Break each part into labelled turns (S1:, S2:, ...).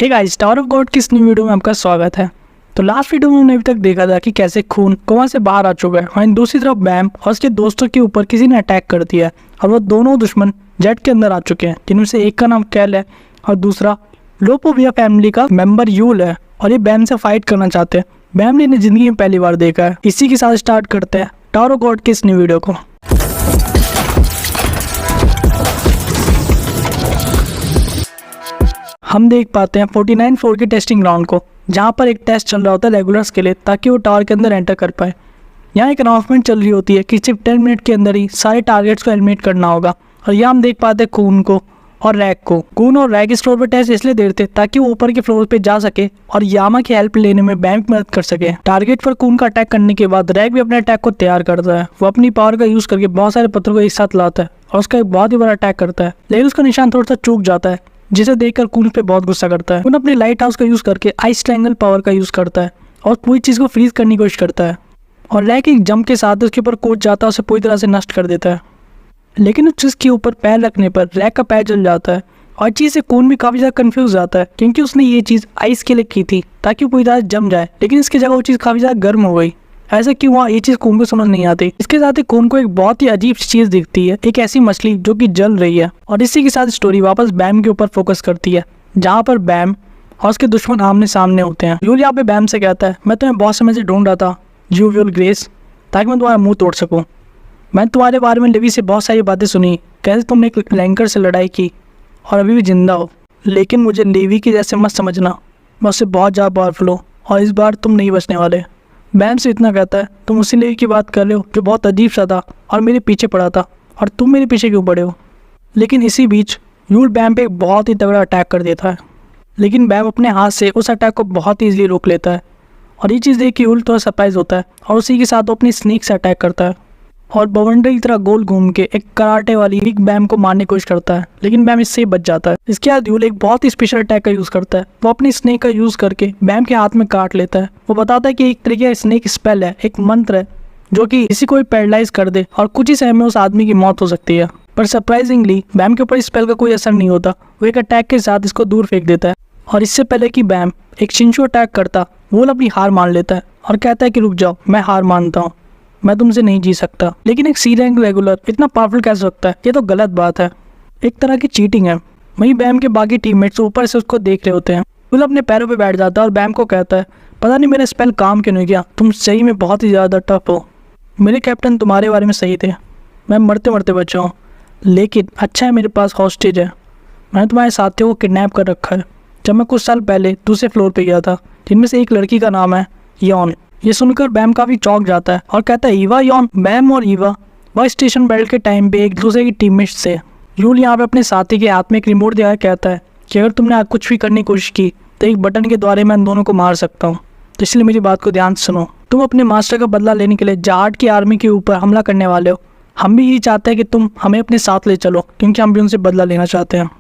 S1: Hey guys, tower of god की इस new video में आपका स्वागत है। तो लास्ट वीडियो में हमने अभी तक देखा था कि कैसे खून कोमा से बाहर आ चुका है, वहीं दूसरी तरफ बैम और उसके दोस्तों के ऊपर किसी ने अटैक कर दिया है और वो दोनों दुश्मन जेट के अंदर आ चुके हैं, जिनमें से एक का नाम कैल है और दूसरा लोपोविया फैमिली का मेंबर यूल है और ये बैम से फाइट करना चाहते हैं। बैम ने इन्हें जिंदगी में पहली बार देखा है। इसी के साथ स्टार्ट करते हैं टावर ऑफ गॉड के इस न्यू वीडियो को। हम देख पाते हैं 49 फ्लोर के टेस्टिंग ग्राउंड को, जहां पर एक टेस्ट चल रहा होता है रेगुलर्स के लिए ताकि वो टावर के अंदर एंटर कर पाए। यहाँ एक अनाउंसमेंट चल रही होती है कि सिर्फ 10 मिनट के अंदर ही सारे टारगेट्स को एलिमिनेट करना होगा। और यहाँ हम देख पाते हैं खून को और रैग को। खून और रैग इस फ्लोर पर टेस्ट इसलिए दे रहे थे ताकि वो ऊपर के फ्लोर पे जा सके और यामा की हेल्प लेने में बैम की मदद कर सके। टारगेट पर खून का अटैक करने के बाद रैग भी अपने अटैक को तैयार करता है। वो अपनी पावर का यूज करके बहुत सारे पत्थरों को एक साथ लाता है और उसका एक बहुत ही बड़ा अटैक करता है, लेकिन उसका निशान थोड़ा सा चूक जाता है, जिसे देखकर खून पे बहुत गुस्सा करता है। खून अपने लाइट हाउस का यूज करके आइस ट्रायंगल पावर का यूज करता है और पूरी चीज को फ्रीज करने की कोशिश करता है और रैग एक जंप के साथ उसके ऊपर कूद जाता है, उसे पूरी तरह से नष्ट कर देता है। लेकिन उस चीज के ऊपर पैर रखने पर रैग का पैर जल जाता है और चीज से खून भी काफी ज्यादा कंफ्यूज जाता है, क्योंकि उसने ये चीज आइस के लिए की थी ताकि वो पूरी तरह जम जाए, लेकिन इसकी जगह वो चीज काफी ज्यादा गर्म हो गई। ऐसा क्यों हुआ ये चीज खून को समझ नहीं आती। इसके साथ ही खून को एक बहुत ही अजीब चीज दिखती है, एक ऐसी मछली जो कि जल रही है। और इसी के साथ स्टोरी वापस बैम के ऊपर फोकस करती है, जहाँ पर बैम और उसके दुश्मन आमने सामने होते हैं। यूल यहाँ पे बैम से कहता है, मैं तुम्हें बहुत समय से ढूंढ रहा था यूल ग्रेस, ताकि मैं तुम्हारा मुंह तोड़ सकूं। मैंने तुम्हारे बारे में लेवी से बहुत सारी बातें सुनी, कैसे तुमने एक लैंकर से लड़ाई की और अभी भी जिंदा हो, लेकिन मुझे लेवी के जैसे मत समझना, मैं उससे बहुत ज़्यादा पावरफुल हूँ और इस बार तुम नहीं बचने वाले। बैम से इतना कहता है, तुम उसी लेवी की बात कर रहे हो जो बहुत अजीब सा था और मेरे पीछे पड़ा था, और तुम मेरे पीछे क्यों पड़े हो। लेकिन इसी बीच यूल बैम पे एक बहुत ही तगड़ा अटैक कर देता है, लेकिन बैम अपने हाथ से उस अटैक को बहुत ईजिली रोक लेता है। और ये चीज़ देख के यूल थोड़ा सरप्राइज होता है और उसी के साथ वो अपनी स्नेक से अटैक करता है और बवंडर की तरह गोल घूम के एक कराटे वाली बिग बैम को मारने की कोशिश करता है, लेकिन बैम इससे बच जाता है। इसके बाद यूल एक बहुत ही स्पेशल अटैक का यूज़ करता है। वो अपनी स्नेक का यूज़ करके बैम के हाथ में काट लेता है। वो बताता है कि एक तरीके का स्नेक स्पेल है, एक मंत्र है जो कि किसी को भी पैरालाइज कर दे और कुछ ही समय में उस आदमी की मौत हो सकती है। पर सरप्राइजिंगली बैम के ऊपर इस स्पेल का कोई असर नहीं होता। वो एक अटैक के साथ इसको दूर फेंक देता है और इससे पहले कि बैम एक शिंशु अटैक करता, वोल अपनी हार मान लेता है और कहता है कि रुक जाओ, मैं हार मानता हूँ, मैं तुमसे नहीं जी सकता। लेकिन एक सी रैंक रेगुलर इतना पावरफुल कैसे हो सकता है, ये तो गलत बात है, एक तरह की चीटिंग है। वहीं बैम के बाकी टीममेट्स ऊपर से उसको देख रहे होते हैं। वोल अपने पैरों पे बैठ जाता है और बैम को कहता है, पता नहीं मेरा स्पेल काम क्यों नहीं किया, तुम सही में बहुत ही ज़्यादा टफ हो। मेरे कैप्टन तुम्हारे बारे में सही थे, मैं मरते मरते बचा हूँ, लेकिन अच्छा है मेरे पास हॉस्टेज है। मैंने तुम्हारे साथियों को किडनैप कर रखा है जब मैं कुछ साल पहले दूसरे फ्लोर पे गया था, जिनमें से एक लड़की का नाम है यॉन। ये सुनकर बैम काफ़ी चौंक जाता है और कहता है, ईवा यॉन। बैम और ईवा वह स्टेशन बेल्ट के टाइम पे एक दूसरे की टीममेट्स थे। यूल यहाँ पे अपने साथी के हाथ में एक रिमोट दिया कहता है कि अगर तुमने आज कुछ भी करने की कोशिश की तो एक बटन के द्वारा मैं इन दोनों को मार सकता हूँ, तो इसलिए मेरी बात को ध्यान से सुनो। तुम अपने मास्टर का बदला लेने के लिए जाट की आर्मी के ऊपर हमला करने वाले हो। हम भी यही चाहते हैं कि तुम हमें अपने साथ ले चलो, क्योंकि हम भी उनसे बदला लेना चाहते हैं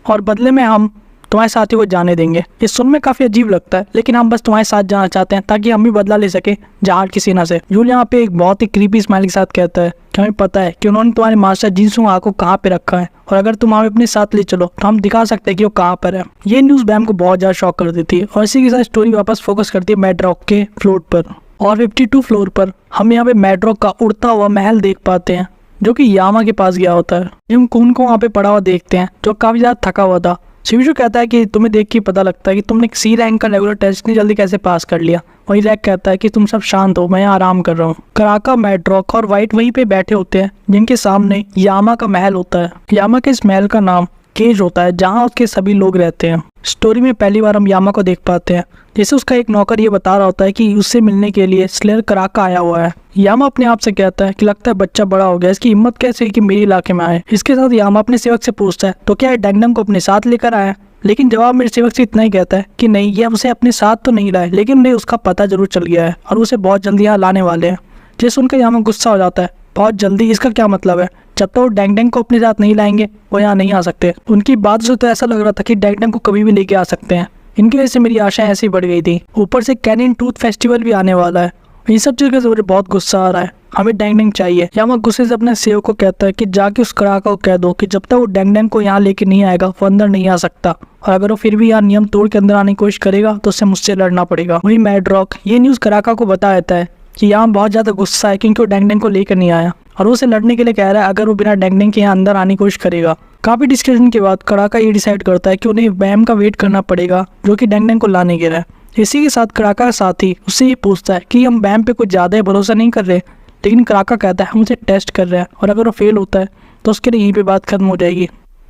S1: और बदले में हम तुम्हारे साथी को जाने देंगे। ये सुन में काफ़ी अजीब लगता है, लेकिन हम बस तुम्हारे साथ जाना चाहते हैं ताकि हम भी बदला ले सके जाट की सेना से। यूल यहाँ पे एक बहुत ही क्रीपी स्माइल के साथ कहता है कि हमें पता है कि उन्होंने तुम्हारे मास्टर जिनसुंग को कहाँ पे रखा है, और अगर तुम हमें अपने साथ ले चलो तो हम दिखा सकते हैं कि वो कहाँ पर है। ये न्यूज़ बैम को बहुत ज़्यादा शॉक कर देती है और इसी के साथ स्टोरी वापस फोकस करती है मैड्रॉक के फ्लोर पर। और 52 फ्लोर पर हम यहाँ पे मैड्रॉक का उड़ता हुआ महल देख पाते हैं, जो कि यामा के पास गया होता है। हम खून को वहाँ पे पड़ा हुआ देखते हैं, जो काफ़ी ज़्यादा थका हुआ था। शिविशु कहता है कि तुम्हें देख के पता लगता है कि तुमने सी रैंक का रेगुलर टेस्ट इतनी जल्दी कैसे पास कर लिया। वही रैक कहता है कि तुम सब शांत हो, मैं यहाँ आराम कर रहा हूँ। कराका, मैड्रॉक और वाइट वहीं पे बैठे होते हैं, जिनके सामने यामा का महल होता है। यामा के इस महल का नाम केज होता है, जहाँ उसके सभी लोग रहते हैं। स्टोरी में पहली बार हम यामा को देख पाते हैं, जैसे उसका एक नौकर ये बता रहा होता है कि उससे मिलने के लिए स्लेयर कराका आया हुआ है। यामा अपने आप से कहता है कि लगता है बच्चा बड़ा हो गया, इसकी हिम्मत कैसे है कि मेरे इलाके में आए। इसके साथ यामा अपने सेवक से पूछता है, तो क्या डैंगडम को अपने साथ लेकर आया। लेकिन जवाब मेरे सेवक से इतना ही कहता है कि नहीं, ये उसे अपने साथ तो नहीं लाए, लेकिन उन्हें उसका पता जरूर चल गया है और उसे बहुत जल्दी यहाँ लाने वाले हैं। जिसे सुनकर यामा गुस्सा हो जाता है, बहुत जल्दी, इसका क्या मतलब है, जब तक वो डैंगडैंग को अपने साथ नहीं लाएंगे वो यहाँ नहीं आ सकते। उनकी बात से तो ऐसा लग रहा था कि डैंगडैंग को कभी भी लेके आ सकते हैं। इनकी वजह से मेरी आशाएं ऐसी बढ़ गई थी। ऊपर से कैनिन टूथ फेस्टिवल भी आने वाला है, ये सब चीज़ से मुझे बहुत गुस्सा आ रहा है, हमें डैंग डैंग चाहिए। यामा गुस्से से अपने सेव को कहता है कि जाके उस कराका को कह दो कि जब तक वो डैंग डैंग को यहाँ लेके नहीं आएगा वो अंदर नहीं आ सकता, और अगर वो फिर भी यहाँ नियम तोड़ के अंदर आने की कोशिश करेगा तो उससे मुझसे लड़ना पड़ेगा। वही मैड रॉक ये न्यूज़ कराका को बता देता है कि यहाँ बहुत ज़्यादा गुस्सा है क्योंकि वो डैंग डैंग को लेकर नहीं आया, और वो उसे लड़ने के लिए कह रहा है अगर वो बिना डैंग डैंग के यहाँ अंदर आने की कोशिश करेगा। काफ़ी डिस्कशन के बाद कराका ये डिसाइड करता है कि उन्हें बैम का वेट करना पड़ेगा जो कि डैंग डैंग को लाने गिरा है। इसी के साथ कराका का साथी उससे ये पूछता है कि हम बैम पे कुछ ज़्यादा ही भरोसा नहीं कर रहे, लेकिन कराका कहता है हम उसे टेस्ट कर रहे हैं और अगर वो फेल होता है तो उसके लिए यहीं पे बात खत्म हो जाएगी।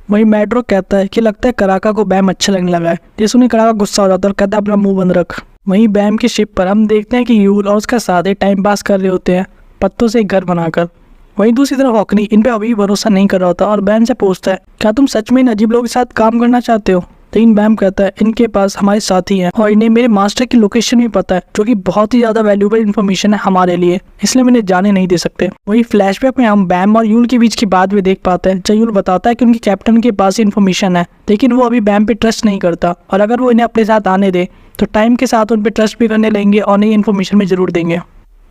S1: वही मैड्रो कहता है कि लगता है कराका को बैम अच्छा लगने लगा है। ये सुने कराका गुस्सा हो जाता है और कहता है अपना मुंह बंद रख। वहीं बैम की शिप पर हम देखते हैं कि यूल और उसका साथी टाइम पास कर रहे होते हैं पत्तों से एक घर बनाकर। वहीं दूसरी तरफ हॉकनी इन पे अभी भरोसा नहीं कर रहा होता और बैम से पूछता है क्या तुम सच में इन अजीब लोगों के साथ काम करना चाहते हो। लेकिन बैम कहता है इनके पास हमारे साथी हैं और इन्हें मेरे मास्टर की लोकेशन भी पता है जो कि बहुत ही ज़्यादा वैल्यूएबल इन्फॉर्मेशन है हमारे लिए, इसलिए मैंने जाने नहीं दे सकते। वही फ्लैशबैक में हम बैम और यूल के बीच की बात भी देख पाते हैं जब यूल बताता है कि उनके कैप्टन के पास इन्फॉर्मेशन है, लेकिन वो अभी बैम पे ट्रस्ट नहीं करता और अगर वो इन्हें अपने साथ आने दे तो टाइम के साथ उन पर ट्रस्ट भी करने लगेंगे और नई इन्फॉर्मेशन में ज़रूर देंगे।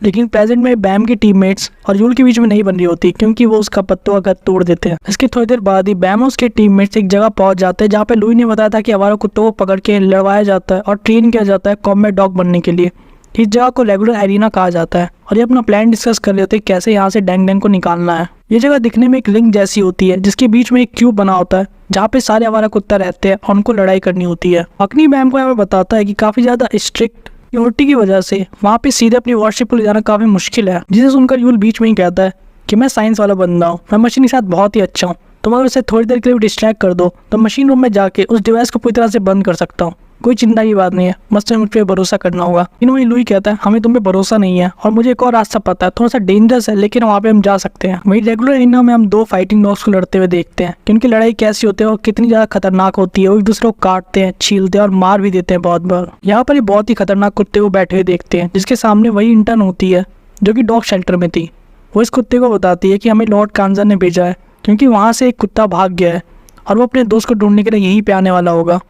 S1: लेकिन प्रेजेंट में बैम की टीममेट्स और यूल के बीच में नहीं बन रही होती क्योंकि वो उसका पत्तों का घर तोड़ देते हैं। इसके थोड़ी देर बाद ही बैम और उसके टीममेट्स एक जगह पहुंच जाते हैं जहाँ पे लुई ने बताया था कि आवारा कुत्तों को पकड़ के लड़वाया जाता है और ट्रेन किया जाता है कॉम्बैट डॉग बनने के लिए। इस जगह को रेगुलर एरिना कहा जाता है और ये अपना प्लान डिस्कस कर लेते हैं कैसे यहाँ से डैंग डैंग को निकालना है। ये जगह दिखने में एक रिंग जैसी होती है जिसके बीच में एक क्यूब बना होता है जहाँ पे सारे आवारा कुत्ता रहते हैं और उनको लड़ाई करनी होती है। हॉकनी बैम को यहाँ पे बताता है कि काफी ज्यादा स्ट्रिक्ट सिक्योरिटी की वजह से वहाँ पे सीधे अपनी वॉरशिप को ले जाना काफी मुश्किल है, जिसे सुनकर यूल बीच में ही कहता है कि मैं साइंस वाला बंदा हूँ, मैं मशीन के साथ बहुत ही अच्छा हूँ, तुम अगर उसे थोड़ी देर के लिए डिस्ट्रैक्ट कर दो तो मशीन रूम में जाके उस डिवाइस को पूरी तरह से बंद कर सकता हूँ। कोई चिंता की बात नहीं है, बस मुझ पर भरोसा करना होगा। इन वही लुई कहता है हमें तुम पे भरोसा नहीं है और मुझे एक और रास्ता पता है, थोड़ा सा डेंजरस है लेकिन वहाँ पे हम जा सकते हैं। वही रेगुलर एरिना में हम दो फाइटिंग डॉग्स को लड़ते हुए देखते हैं कि उनकी लड़ाई कैसी होती है और कितनी ज़्यादा खतरनाक होती है। वो एक दूसरे को काटते हैं, छीलते हैं और मार भी देते हैं बहुत बार। यहाँ पर बहुत ही खतरनाक कुत्ते को बैठे हुए देखते हैं जिसके सामने वही इंटर्न होती है जो कि डॉग शेल्टर में थी। वो इस कुत्ते को बताती है कि हमें लॉर्ड कांजर ने भेजा है क्योंकि वहाँ से एक कुत्ता भाग गया है और वो अपने दोस्त को ढूंढने के लिए यहीं पे आने वाला होगा।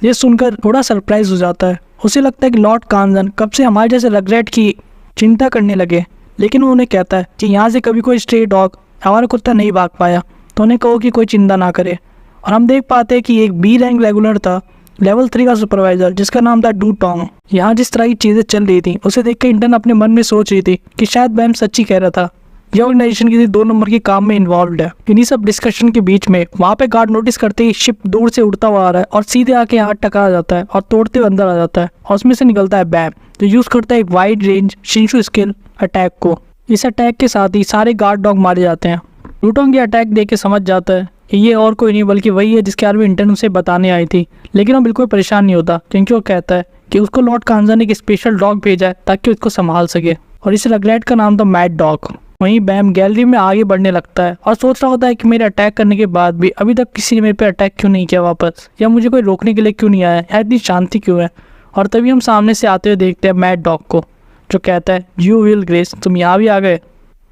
S1: ये सुनकर थोड़ा सरप्राइज हो जाता है, उसे लगता है कि लॉर्ड कांजन कब से हमारे जैसे रगरेट की चिंता करने लगे, लेकिन वो उन्हें कहता है कि यहाँ से कभी कोई स्ट्रे डॉग हमारा कुत्ता नहीं भाग पाया तो उन्हें कहो कि कोई चिंता ना करे। और हम देख पाते हैं कि एक बी रैंक रेगुलर था लेवल 3 का सुपरवाइजर जिसका नाम था डू टोंग। यहाँ जिस तरह की चीज़ें चल रही थी उसे देख के इंटर्न अपने मन में सोच रही थी कि शायद बैम सच्ची कह रहा था, ये ऑर्गेनाइजेशन किसी 2 नंबर के काम में इन्वॉल्व है। इन्हीं सब डिस्कशन के बीच में वहाँ पे गार्ड नोटिस करते ही शिप दूर से उड़ता हुआ आ रहा है और सीधे आके यहाँ टकरा जाता है और तोड़ते हुए अंदर आ जाता है और उसमें से निकलता है बैम जो यूज करता है एक वाइड रेंज शिंशु स्किल अटैक को। इस अटैक के साथ ही सारे गार्ड डॉग मारे जाते हैं। लूटोंग ये अटैक देख के समझ जाता है कि ये और कोई नहीं बल्कि वही है जिसके बारे में इंटर्न उसे बताने आई थी, लेकिन वो बिल्कुल परेशान नहीं होता क्योंकि वो कहता है कि उसको लॉर्ड कांजर ने एक स्पेशल डॉग भेजा है ताकि उसको संभाल सके और इस रगलेट का नाम था मैड डॉग। वहीं बैम गैलरी में आगे बढ़ने लगता है और सोच रहा होता है कि मेरे अटैक करने के बाद भी अभी तक किसी ने मेरे पे अटैक क्यों नहीं किया वापस, या मुझे कोई रोकने के लिए क्यों नहीं आया, या इतनी शांति क्यों है। और तभी हम सामने से आते हुए देखते हैं मैड डॉग को जो कहता है यू विल ग्रेस, तुम यहाँ भी आ गए।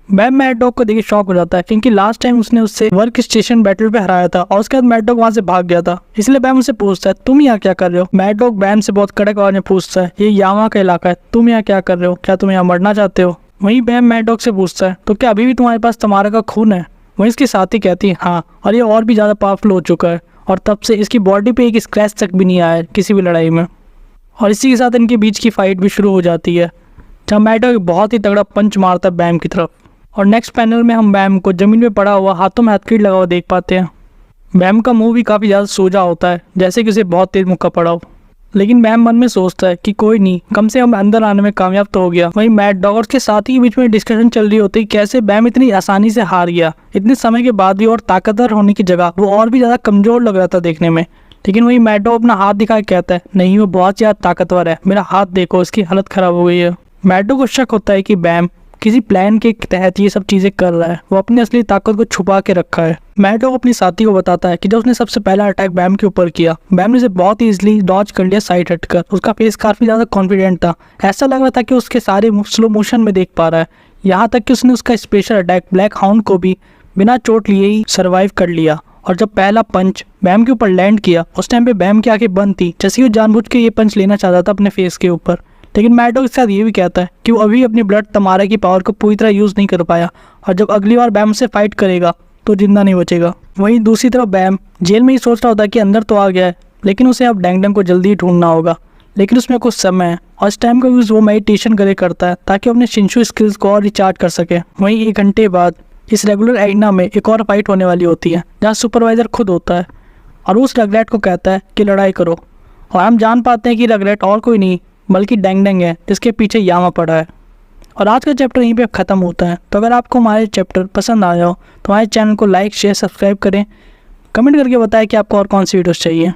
S1: बैम मैड डॉग को देखे शॉक हो जाता है क्योंकि लास्ट टाइम उसने उससे वर्क स्टेशन बैटल पे हराया था और उसके बाद मैड डॉग वहाँ से भाग गया था, इसलिए बैम उससे पूछता है तुम यहाँ क्या कर रहे हो। मैड डॉग बैम से बहुत कड़क आवाज में पूछता है ये यामा का इलाका है, तुम यहाँ क्या कर रहे हो, क्या तुम यहाँ मरना चाहते हो। वहीं बैम मैड डॉग से पूछता है तो क्या अभी भी तुम्हारे पास तमारा का खून है। वहीं इसकी साथी कहती है हाँ, और ये और भी ज़्यादा पावरफुल हो चुका है और तब से इसकी बॉडी पे एक स्क्रैच तक भी नहीं आया है किसी भी लड़ाई में। और इसी के साथ इनके बीच की फाइट भी शुरू हो जाती है जहाँ मैड डॉग बहुत ही तगड़ा पंच मारता है बैम की तरफ। और नेक्स्ट पैनल में हम बैम को ज़मीन पे पड़ा हुआ हाथों में हथकड़ी लगा हुआ देख पाते हैं। बैम का मुंह भी काफ़ी ज़्यादा सोजा होता है जैसे कि उसे बहुत तेज मुक्का पड़ा हो, लेकिन बैम मन में सोचता है कि कोई नहीं, कम से कम अंदर आने में कामयाब तो हो गया। वहीं मैड डॉग के साथी के बीच में डिस्कशन चल रही होती है कैसे बैम इतनी आसानी से हार गया, इतने समय के बाद भी और ताकतवर होने की जगह वो और भी ज़्यादा कमज़ोर लग रहा था देखने में। लेकिन वही मैड डॉग अपना हाथ दिखा के कहता है नहीं वो बहुत ज़्यादा ताकतवर है, मेरा हाथ देखो इसकी हालत ख़राब हो गई है। मैड डॉग को शक होता है कि बैम किसी प्लान के तहत ये सब चीज़ें कर रहा है, वो अपनी असली ताकत को छुपा के रखा है। मैड डॉग अपनी साथी को बताता है कि जब उसने सबसे पहला अटैक बैम के ऊपर किया बैम ने उसे बहुत ईजिली डॉज कर लिया साइड हटकर। उसका फेस काफ़ी ज़्यादा कॉन्फिडेंट था, ऐसा लग रहा था कि उसके सारे स्लो मोशन में देख पा रहा है। यहाँ तक कि उसने उसका स्पेशल अटैक ब्लैक हाउंड को भी बिना चोट लिए ही सर्वाइव कर लिया। और जब पहला पंच बैम के ऊपर लैंड किया उस टाइम पे बैम की आंखें बंद थी, जैसे वो जानबूझ के ये पंच लेना चाहता था अपने फेस के ऊपर, लेकिन मैड डॉग इसके साथ ये भी कहता है कि वो अभी अपनी ब्लड तमारा की पावर को पूरी तरह यूज़ नहीं कर पाया और जब अगली बार बैम से फाइट करेगा तो जिंदा नहीं बचेगा। वहीं दूसरी तरफ बैम जेल में ही सोच रहा होता है कि अंदर तो आ गया है, लेकिन उसे अब डैंग डंग को जल्दी ही ढूंढना होगा, लेकिन उसमें कुछ समय है और इस टाइम का यूज़ वो मेडिटेशन करे करता है ताकि अपने शिंशु स्किल्स को और रिचार्ज कर सके। वहीं 1 घंटे बाद इस रेगुलर एरिना में एक और फाइट होने वाली होती है जहाँ सुपरवाइज़र खुद होता है और उस रगलेट को कहता है कि लड़ाई करो, और हम जान पाते हैं कि रगलेट और कोई नहीं बल्कि डैंग डंग है जिसके पीछे यामा पड़ा है। और आज का चैप्टर यहीं पे ख़त्म होता है। तो अगर आपको हमारे चैप्टर पसंद आया हो तो हमारे चैनल को लाइक शेयर सब्सक्राइब करें, कमेंट करके बताएं कि आपको और कौन सी वीडियोस चाहिए।